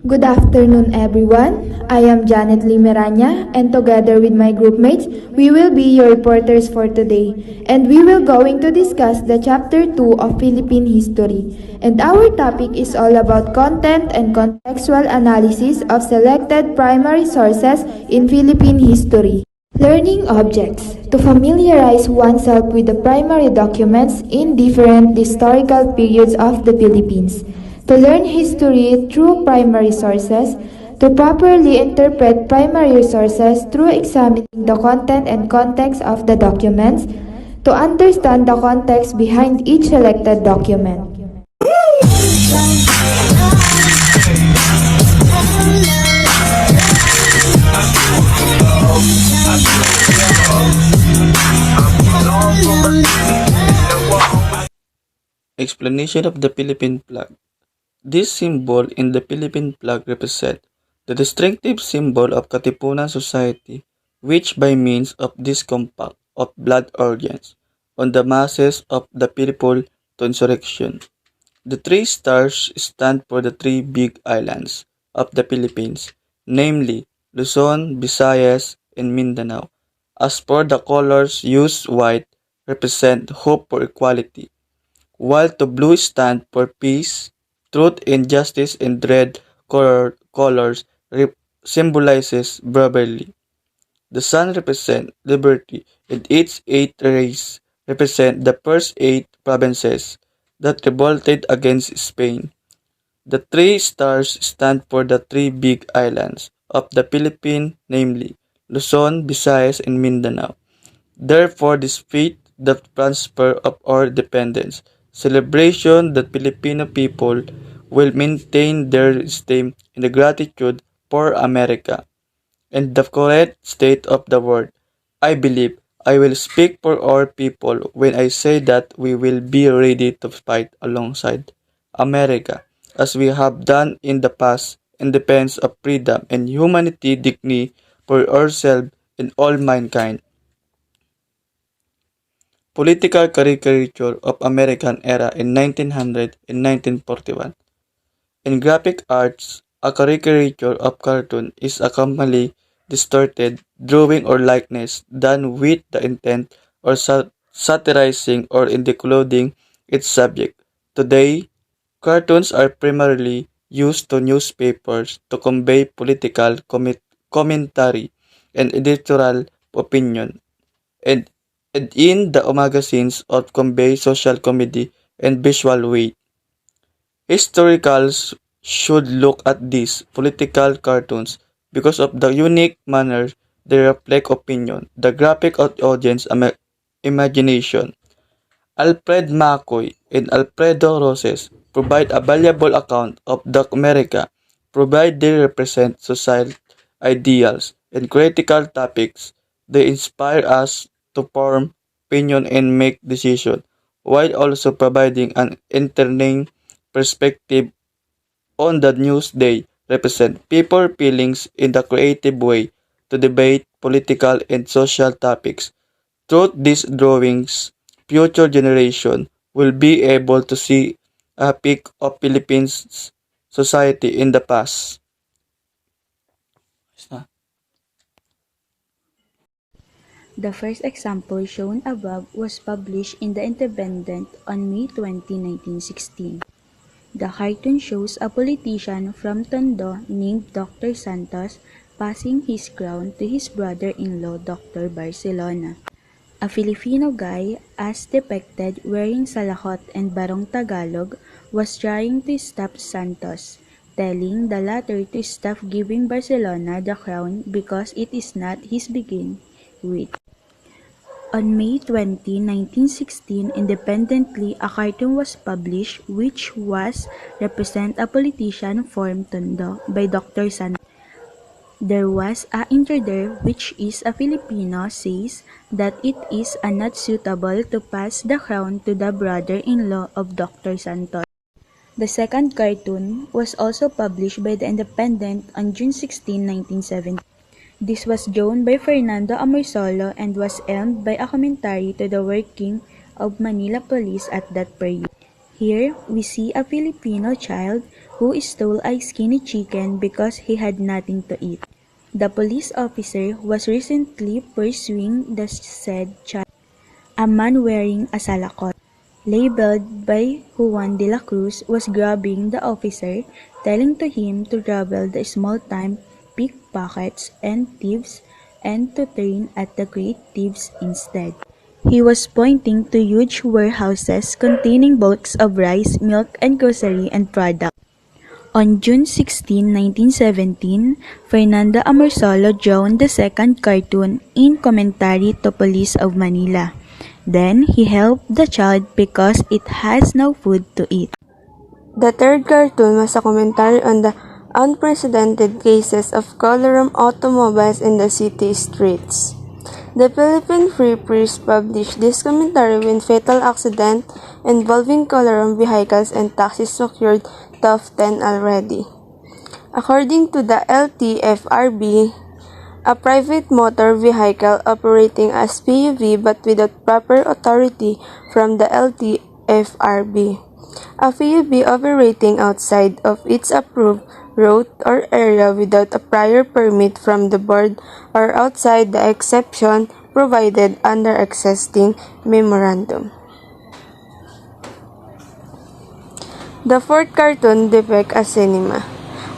Good afternoon, everyone. I am Janet Limeranya, and together with my groupmates, we will be your reporters for today. And we will going to discuss the chapter 2 of Philippine history. And our topic is all about content and contextual analysis of selected primary sources in Philippine history. Learning objects to familiarize oneself with the primary documents in different historical periods of the Philippines. To learn history through primary sources, to properly interpret primary sources through examining the content and context of the documents, to understand the context behind each selected document. Explanation of the Philippine flag. This symbol in the Philippine flag represents the distinctive symbol of Katipunan society, which by means of this compact of blood organs on the masses of the people to insurrection. The three stars stand for the three big islands of the Philippines, namely Luzon, Visayas, and Mindanao. As for the colors used, white represent hope for equality, while the blue stand for peace, truth and justice, and red colors symbolizes bravery. The sun represents liberty, and its eight rays represent the first eight provinces that revolted against Spain. The three stars stand for the three big islands of the Philippines, namely Luzon, Visayas, and Mindanao. Therefore, this feat, the transfer of our independence, celebration that Filipino people will maintain their esteem and gratitude for America and the correct state of the world. I believe I will speak for our people when I say that we will be ready to fight alongside America as we have done in the past in defense of freedom and humanity dignity for ourselves and all mankind. Political caricature of American era in 1900 and 1941. In graphic arts, a caricature of cartoon is a commonly distorted drawing or likeness done with the intent or satirizing or including its subject. Today, cartoons are primarily used to newspapers to convey political commentary and editorial opinion, and, and in the magazines of convey social comedy and visual weight. Historicals should look at these political cartoons because of the unique manner they reflect opinion, the graphic audience imagination. Alfred McCoy and Alfredo Roses provide a valuable account of the America, provide they represent social ideals and critical topics. They inspire us to form opinion and make decisions, while also providing an entertaining perspective on the news. They represent people feelings in the creative way to debate political and social topics. Through these drawings, future generation will be able to see a peak of Philippines society in the past. The first example shown above was published in The Independent on May 20, 1916. The cartoon shows a politician from Tondo named Dr. Santos passing his crown to his brother-in-law Dr. Barcelona. A Filipino guy, as depicted wearing salakot and barong Tagalog, was trying to stop Santos, telling the latter to stop giving Barcelona the crown because it is not his begin with. On May 20, 1916, independently, a cartoon was published which was represent a politician from Tondo by Dr. Santos. There was a intro there which is a Filipino says that it is not suitable to pass the crown to the brother-in-law of Dr. Santos. The second cartoon was also published by The Independent on June 16, 1970. This was drawn by Fernando Amorsolo and was aimed by a commentary to the working of Manila Police at that period. Here, we see a Filipino child who stole a skinny chicken because he had nothing to eat. The police officer was recently pursuing the said child. A man wearing a salakot, labeled by Juan de la Cruz, was grabbing the officer, telling to him to trouble the small-time pickpockets and thieves and to turn at the great thieves instead. He was pointing to huge warehouses containing bulks of rice, milk, and grocery and products. On June 16, 1917, Fernando Amorsolo drawn the second cartoon in Commentary to Police of Manila. Then he helped the child because it has no food to eat. The third cartoon was a commentary on the unprecedented cases of colorum automobiles in the city streets. The Philippine Free Press published this commentary when fatal accident involving colorum vehicles and taxis occurred top 10 already. According to the LTFRB, a private motor vehicle operating as PUV but without proper authority from the LTFRB. A PUV operating outside of its approved route or area without a prior permit from the board or outside the exception provided under existing memorandum. The fourth cartoon depicts a cinema.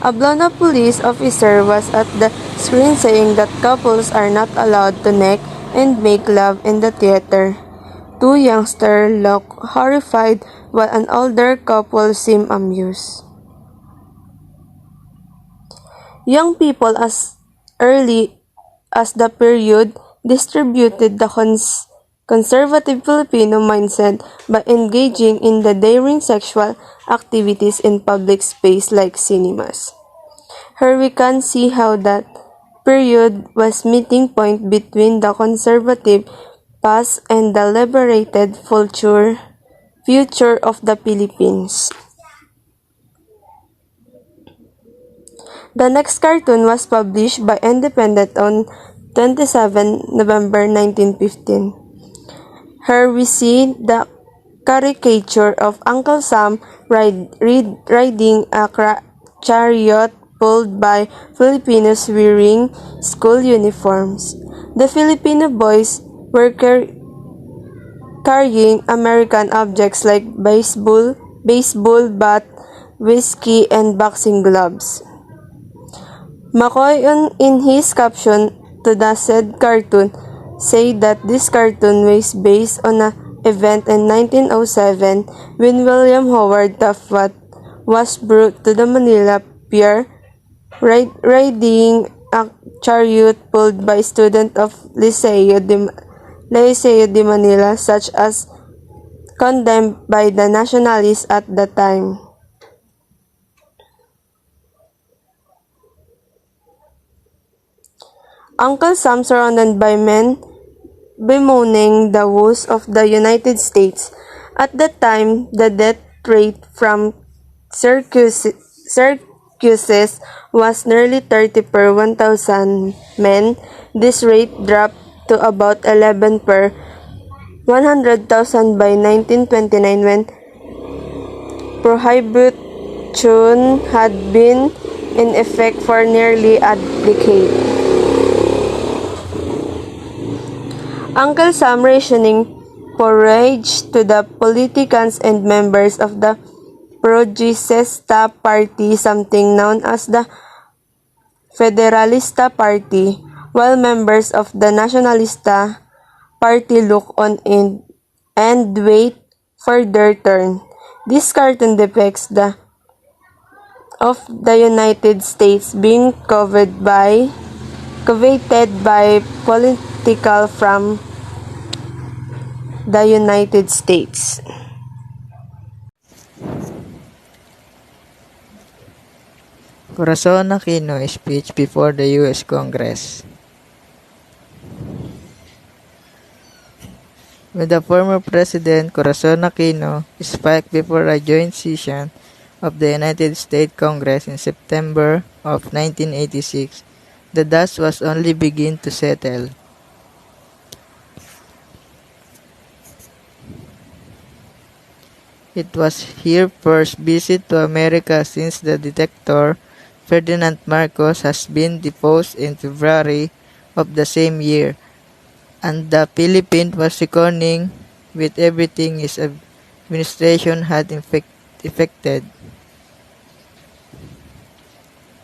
A blown-up police officer was at the screen saying that couples are not allowed to neck and make love in the theater. Two youngsters look horrified while an older couple seem amused. Young people as early as the period distributed the conservative Filipino mindset by engaging in the daring sexual activities in public space like cinemas. Here we can see how that period was meeting point between the conservative past and the liberated future of the Philippines. The next cartoon was published by Independent on 27 November 1915. Here we see the caricature of Uncle Sam riding a chariot pulled by Filipinos wearing school uniforms. The Filipino boys were carrying American objects like baseball bat, whiskey, and boxing gloves. McCoy, in his caption to the said cartoon, said that this cartoon was based on an event in 1907 when William Howard Taft was brought to the Manila Pier riding a chariot pulled by students of Liceo de Manila, such as condemned by the nationalists at the time. Uncle Sam, surrounded by men bemoaning the woes of the United States. At that time, the death rate from Syracuse was nearly 30 per 1,000 men. This rate dropped to about 11 per 100,000 by 1929 when prohibition had been in effect for nearly a decade. Uncle Sam rationing porridge to the politicians and members of the Progresista Party, something known as the Federalista Party, while members of the Nacionalista Party look on and wait for their turn. This cartoon depicts of the United States being coveted by political from the United States. Corazon Aquino speech before the U.S. Congress. When the former President Corazon Aquino spoke before a joint session of the United States Congress in September of 1986, the dust was only beginning to settle. It was her first visit to America since the dictator Ferdinand Marcos has been deposed in February of the same year, and the Philippines was reckoning with everything his administration had effected.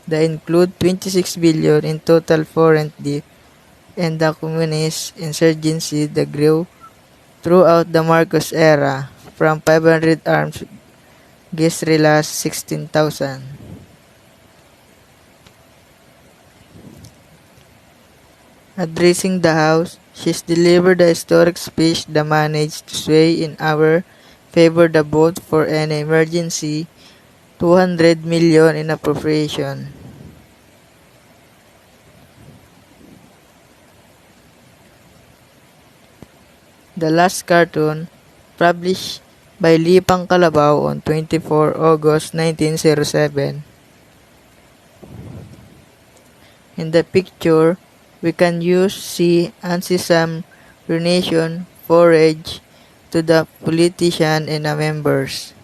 They include 26 billion in total foreign debt and the communist insurgency that grew throughout the Marcos era, from 500 armed guerrillas 16,000. Addressing the House, she delivered a historic speech that managed to sway in our favor the vote for an emergency 200 million in appropriation. The Last Cartoon, published by Lipang Kalabaw on 24 August 1907. In the picture, we can see and see some donation forage to the politician and the members.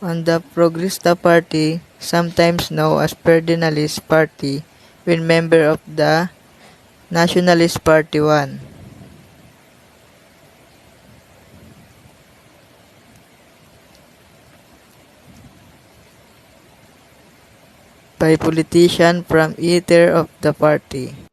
On the Progrista Party, sometimes known as Ferdinandist Party, when member of the Nationalist Party won. By politician from either of the party.